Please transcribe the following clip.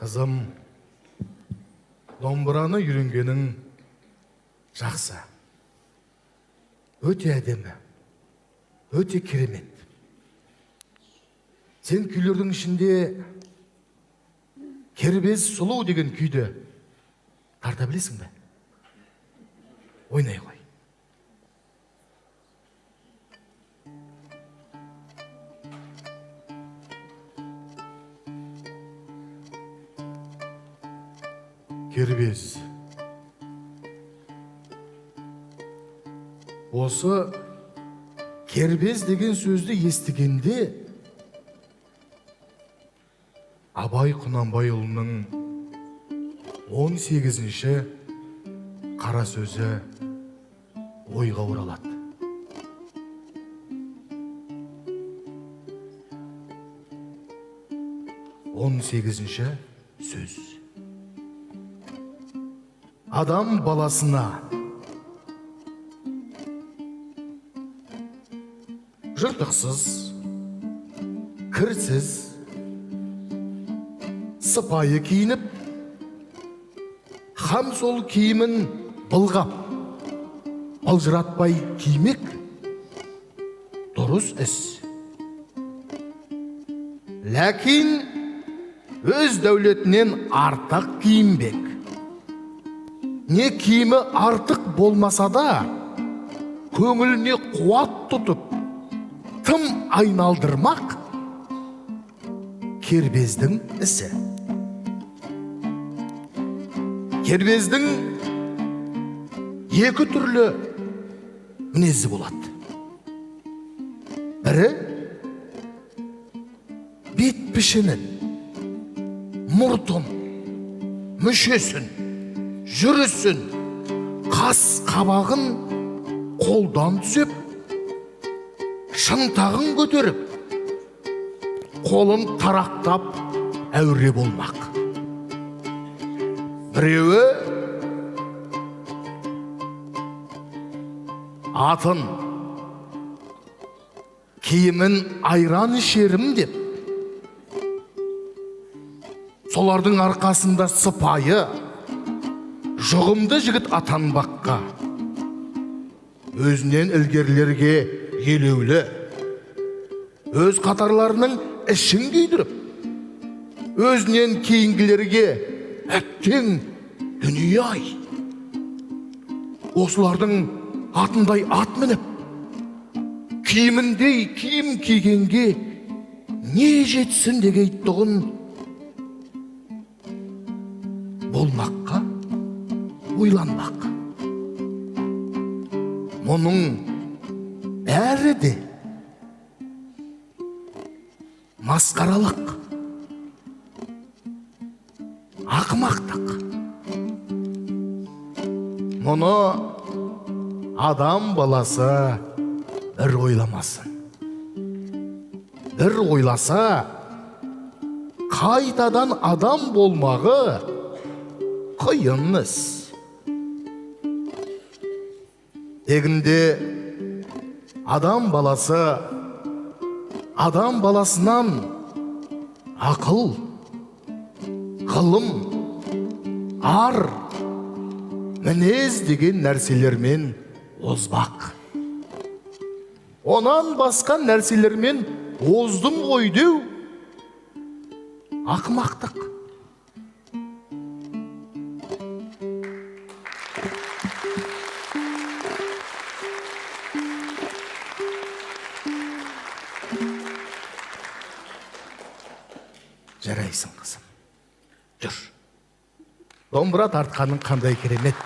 Kızım, домбыраны үйренгенің жақсы. Өте әдемі, өте керемет. Сен күйлердің ішінде Кербез сұлу деген күйді тарта білесің бе? Ойнай ғой. Кербез. Осы кербез деген сөзді естігенде Абай Құнанбайұлының 18-ші қара сөзі ойға оралады. Он сегізінші сөз. Адам баласына жыртықсыз, кірсіз, сыпайы киініп, хам сол киімін былғап, былжыратпай кимек дұрыс іс. Ләкин өз дәулетінен артық киінбек. Не киімі артық болмаса да, көңіліне қуат тұтып, тым айналдырмақ кербездің ісі. Кербездің екі түрлі мінезі болады. Бірі бет пішінін, мұртын, мүшесін, жүрісін, қас қабағын қолдан түсіп, шынтағын көтеріп, қолын тарақтап әуре болмақ. Біреуі атын, киімін айран ішерім деп, солардың арқасында сыпайы, жұғымды жігіт атанбаққа, өзінен ілгерлерге елеулі, өз қатарларының ішін күйдіріп, өзінен кейінгілерге әттең дүние-ай, осылардың атындай ат мініп, киіміндей киім кигенге не жетсін дегейттұғын болмаққа ойланбақ. Мұның бәрі де масқаралық, ақымақтық. Мұны адам баласы бір ойламасын. Бір ойласа, қайтадан адам болмағы қиын іс. Егінде адам баласы адам баласынан ақыл, ғылым, ар, мінез деген нәрселермен озбақ. Онан басқа нәрселермен оздым ғой деу ақымақтық. Жарайсың қызым, жүр. Домбыра тартқаның қандай керемет.